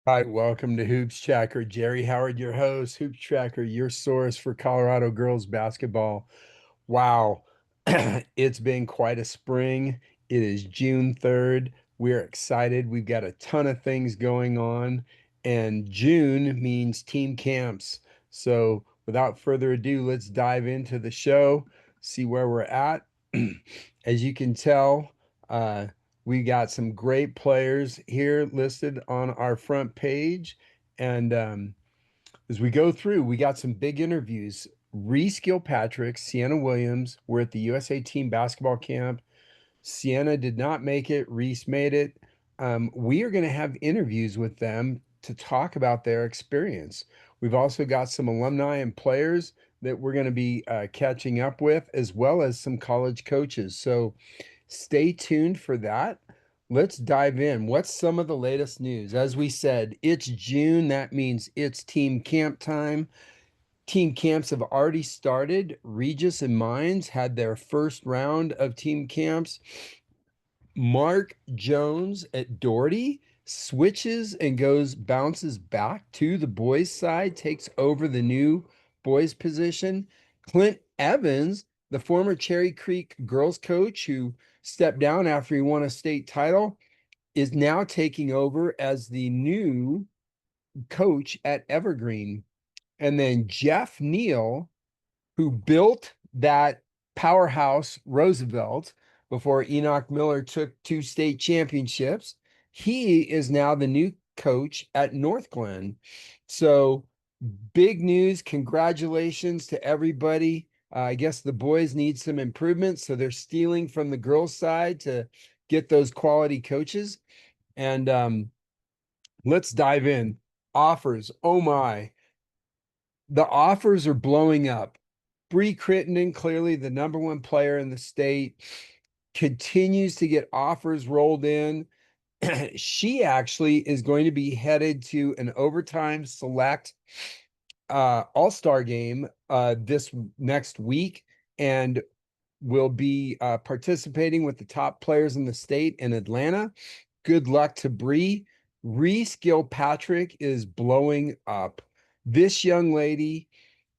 Hi, welcome to Hoops Tracker. Jerry Howard, your host. Hoops Tracker, your source for Colorado girls basketball. Wow, it's been quite a spring. It is June 3rd. We're excited. We've got a ton of things going on, and June means team camps. So, without further ado, let's dive into the show, see where we're at. As you can tell, uh, we got some great players here listed on our front page. And as we go through, we got some big interviews. Reese Gilpatrick, Sienna Williams were at the USA team basketball camp. Sienna did not make it, Reese made it. We are going to have interviews with them to talk about their experience. We've also got some alumni and players that we're going to be catching up with, as well as some college coaches. So stay tuned for that. Let's dive in. What's some of the latest news? As we said, it's June. That means it's team camp time. Team camps have already started. Regis and Mines had their first round of team camps. Mark Jones at Doherty switches and bounces back to the boys' side, takes over the new boys' position. Clint Evans, the former Cherry Creek girls coach who stepped down after he won a state title, is now taking over as the new coach at Evergreen. And then Jeff Neal, who built that powerhouse Roosevelt before Enoch Miller took two state championships. He is now the new coach at North Glen. So big news. Congratulations to everybody. I guess the boys need some improvements. So they're stealing from the girls' side to get those quality coaches. And let's dive in. Offers. Oh my. The offers are blowing up. Bree Crittenden, clearly the number one player in the state, continues to get offers rolled in. She actually is going to be headed to an overtime select all-star game this next week and will be participating with the top players in the state in Atlanta. Good luck to Bree. Reese Gilpatrick is blowing up. This young lady,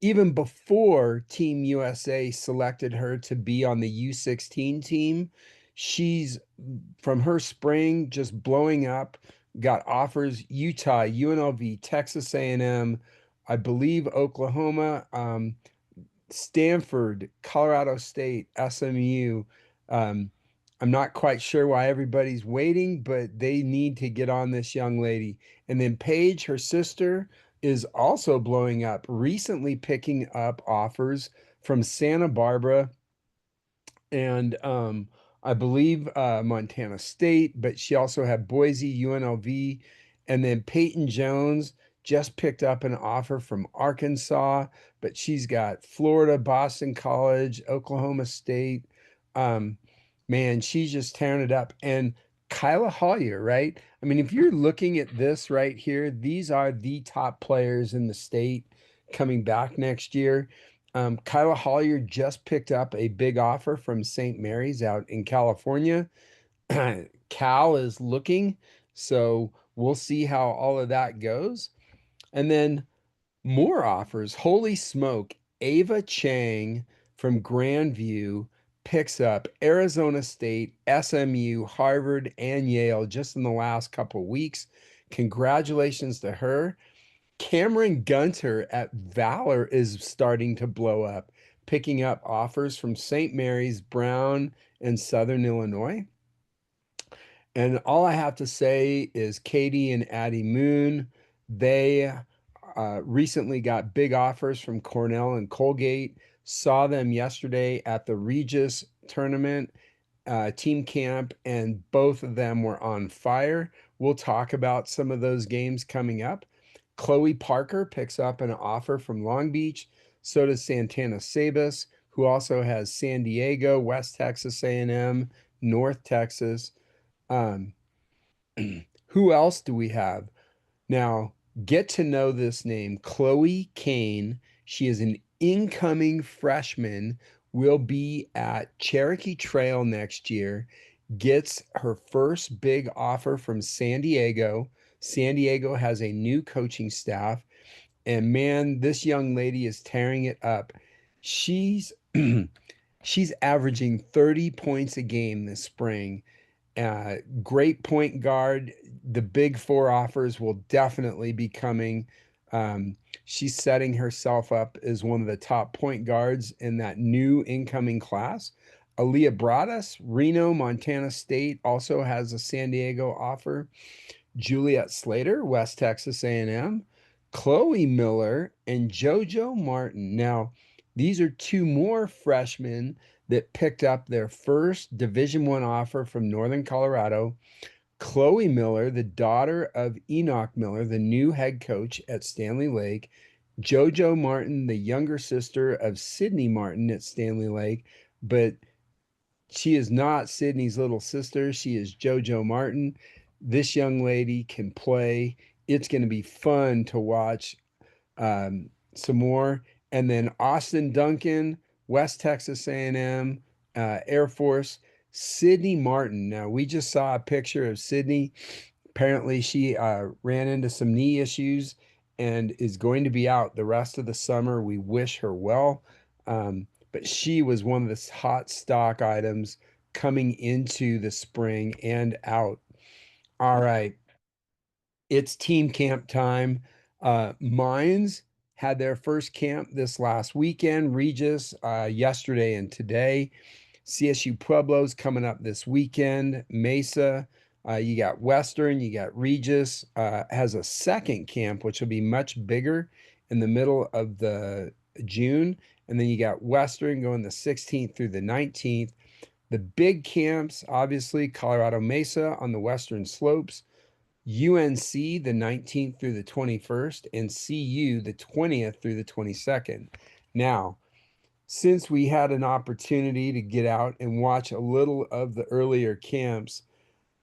even before Team USA selected her to be on the U16 team, she's from her spring just blowing up, got offers Utah, UNLV, Texas A&M, I believe Oklahoma, Stanford, Colorado State, SMU. Um, I'm not quite sure why everybody's waiting, but they need to get on this young lady. And then Paige, her sister, is also blowing up, recently picking up offers from Santa Barbara and I believe Montana State, but she also had Boise, UNLV, and then Peyton Jones just picked up an offer from Arkansas, but she's got Florida, Boston College, Oklahoma State. Um, man, she's just tearing it up. And Kyla Hollier, right? I mean, if you're looking at this right here, these are the top players in the state coming back next year. Kyla Hollier just picked up a big offer from St. Mary's out in California. Cal is looking, so we'll see how all of that goes. And then more offers. Holy smoke. Ava Chang from Grandview picks up Arizona State, SMU, Harvard, and Yale just in the last couple of weeks. Congratulations to her. Cameron Gunter at Valor is starting to blow up, picking up offers from St. Mary's, Brown, and Southern Illinois. And all I have to say is Katie and Addie Moon, they recently got big offers from Cornell and Colgate. Saw them yesterday at the Regis tournament team camp, and both of them were on fire. We'll talk about some of those games coming up. Chloe Parker picks up an offer from Long Beach. So does Santana Sabas, who also has San Diego, West Texas A&M, North Texas. Um, who else do we have? Now, get to know this name, Chloe Kane. She is an incoming freshman, will be at Cherokee Trail next year. gets her first big offer from San Diego. San Diego has a new coaching staff, and man, this young lady is tearing it up. She's she's averaging 30 points a game this spring. Great point guard. The big four offers will definitely be coming. Um, she's setting herself up as one of the top point guards in that new incoming class. Aaliyah Broadus, Reno, Montana State, also has a San Diego offer. Juliet Slater, West Texas A&M, Chloe Miller, and JoJo Martin. Now, these are two more freshmen that picked up their first Division One offer from Northern Colorado. Chloe Miller, the daughter of Enoch Miller, the new head coach at Stanley Lake. JoJo Martin, the younger sister of Sydney Martin at Stanley Lake, but she is not Sydney's little sister. She is JoJo Martin. This young lady can play. It's going to be fun to watch some more. And then Austin Duncan, West Texas A&M, Air Force, Sydney Martin. Now, we just saw a picture of Sydney. Apparently, she ran into some knee issues and is going to be out the rest of the summer. We wish her well. But she was one of the hot stock items coming into the spring and out. All right, it's team camp time. Mines had their first camp this last weekend, Regis yesterday and today. CSU Pueblo's coming up this weekend. Mesa, you got Western, you got Regis, has a second camp, which will be much bigger in the middle of the June. And then you got Western going the 16th through the 19th. The big camps, obviously, Colorado Mesa on the western slopes, UNC the 19th through the 21st, and CU the 20th through the 22nd. Now, since we had an opportunity to get out and watch a little of the earlier camps,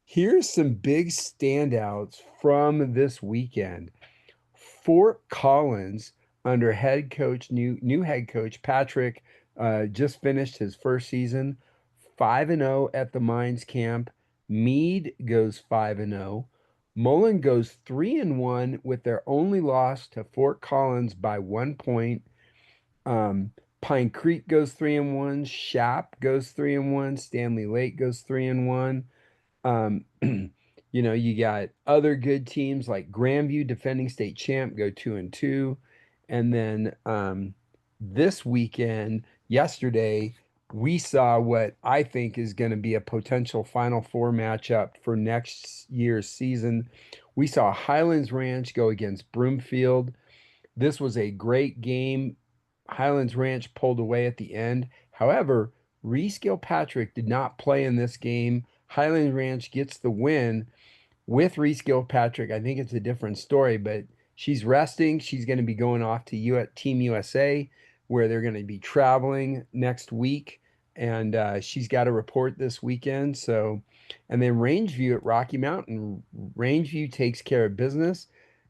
here's some big standouts from this weekend. Fort Collins under new head coach Patrick just finished his first season, 5-0 at the Mines camp. Meade goes 5-0. Mullen goes 3-1 with their only loss to Fort Collins by 1 point. Pine Creek goes 3-1. Shap goes 3-1. Stanley Lake goes 3-1. Um, you got other good teams like Grandview, defending state champ, go 2-2. And then this weekend, yesterday, we saw what I think is going to be a potential Final Four matchup for next year's season. We saw Highlands Ranch go against Broomfield. This was a great game. Highlands Ranch pulled away at the end. However, Reese Gilpatrick did not play in this game. Highlands Ranch gets the win with Reese Gilpatrick. I think it's a different story, but she's resting. She's going to be going off to Team USA, where they're going to be traveling next week, and she's got a report this weekend. So, and then Rangeview at Rocky Mountain. Rangeview takes care of business.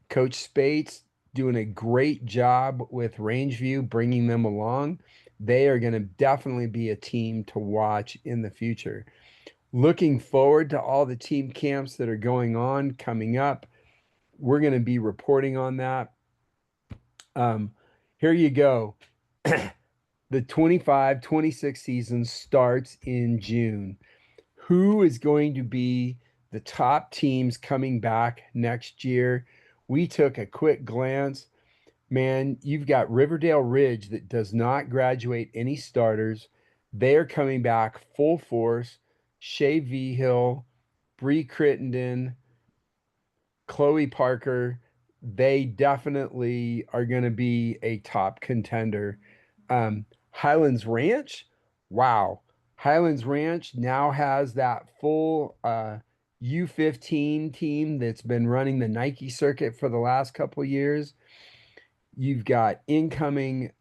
Coach Spates doing a great job with Rangeview, bringing them along. They are going to definitely be a team to watch in the future. Looking forward to all the team camps that are going on coming up. We're going to be reporting on that. Um, Here you go. The 25-26 season starts in June. Who is going to be the top teams coming back next year? We took a quick glance. Man, you've got Riverdale Ridge that does not graduate any starters. They are coming back full force. Shay V. Hill, Bree Crittenden, Chloe Parker, they definitely are going to be a top contender. Highlands Ranch, wow. Highlands Ranch now has that full U15 team that's been running the Nike circuit for the last couple of years. You've got incoming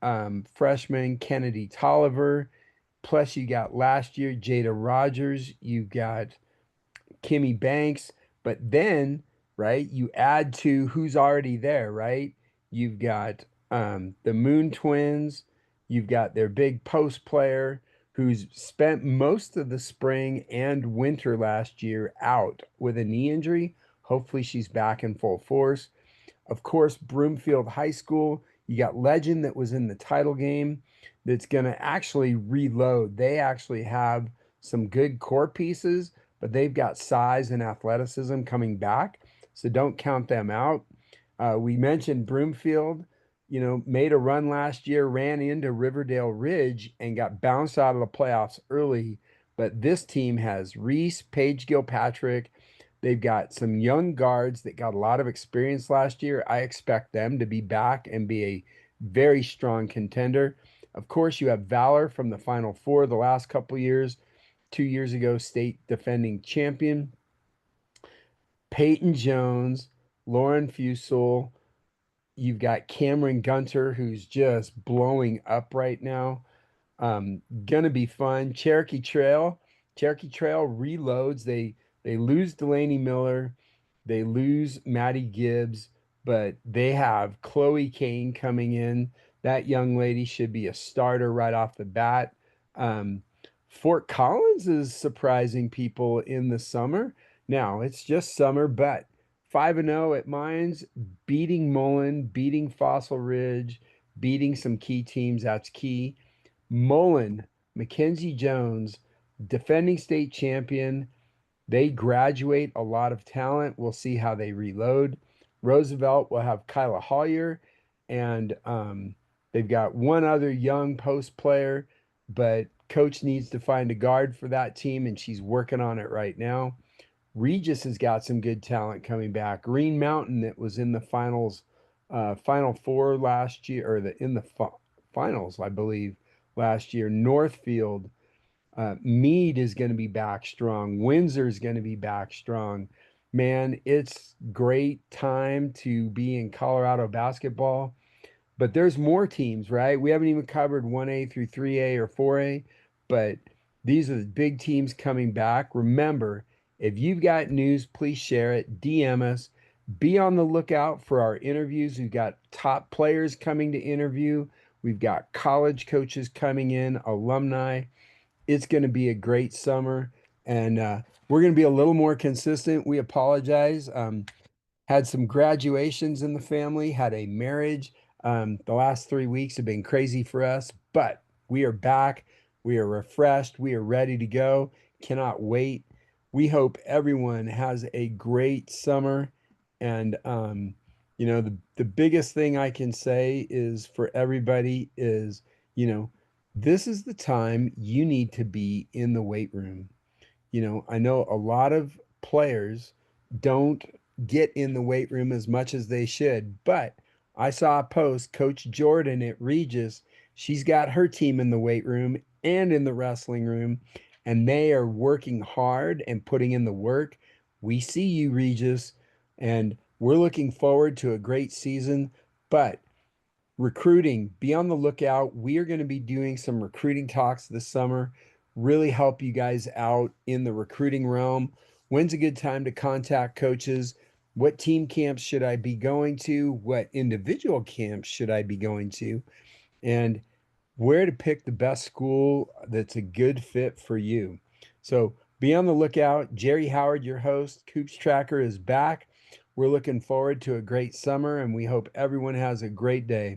freshman Kennedy Tolliver. Plus, you got last year Jada Rogers. You've got Kimmy Banks. But then, right, you add to who's already there, right? You've got the Moon Twins. You've got their big post player, who's spent most of the spring and winter last year out with a knee injury. Hopefully, she's back in full force. Of course, Broomfield High School, you got Legend that was in the title game that's going to actually reload. They actually have some good core pieces, but they've got size and athleticism coming back. So don't count them out. We mentioned Broomfield, made a run last year, ran into Riverdale Ridge and got bounced out of the playoffs early. But this team has Reese, Paige Gilpatrick. They've got some young guards that got a lot of experience last year. I expect them to be back and be a very strong contender. Of course, you have Valor from the Final Four the last couple years. 2 years ago, state defending champion. Peyton Jones, Lauren Fusel. You've got Cameron Gunter, who's just blowing up right now. Gonna be fun. Cherokee Trail reloads. They lose Delaney Miller, they lose Maddie Gibbs, but they have Chloe Kane coming in. That young lady should be a starter right off the bat. Um, Fort Collins is surprising people in the summer. Now it's just summer, but 5-0 at Mines, beating Mullen, beating Fossil Ridge, beating some key teams. That's key. Mullen, Mackenzie Jones, defending state champion. They graduate a lot of talent. We'll see how they reload. Roosevelt will have Kyla Hollier, and they've got one other young post player, but coach needs to find a guard for that team, and she's working on it right now. Regis has got some good talent coming back. Green Mountain that was in the Final Four last year, or in the finals, I believe, last year. Northfield, Meade is going to be back strong. Windsor is going to be back strong. Man, it's great time to be in Colorado basketball. But there's more teams, right? We haven't even covered 1A through 3A or 4A, but these are the big teams coming back. Remember, if you've got news, please share it, DM us. Be on the lookout for our interviews. We've got top players coming to interview. We've got college coaches coming in, alumni. It's going to be a great summer, and we're going to be a little more consistent. We apologize. Had some graduations in the family, had a marriage. The last 3 weeks have been crazy for us, but we are back. We are refreshed. We are ready to go. Cannot wait. We hope everyone has a great summer. And, the biggest thing I can say is for everybody is, you know, this is the time you need to be in the weight room. I know a lot of players don't get in the weight room as much as they should, but I saw a post, Coach Jordan at Regis, she's got her team in the weight room and in the wrestling room, and they are working hard and putting in the work. We see you, Regis, and we're looking forward to a great season, but recruiting, be on the lookout. We are going to be doing some recruiting talks this summer, really help you guys out in the recruiting realm. When's a good time to contact coaches? What team camps should I be going to? What individual camps should I be going to? And where to pick the best school that's a good fit for you. So be on the lookout. Jerry Howard, your host, Coops Tracker, is back. We're looking forward to a great summer, and we hope everyone has a great day.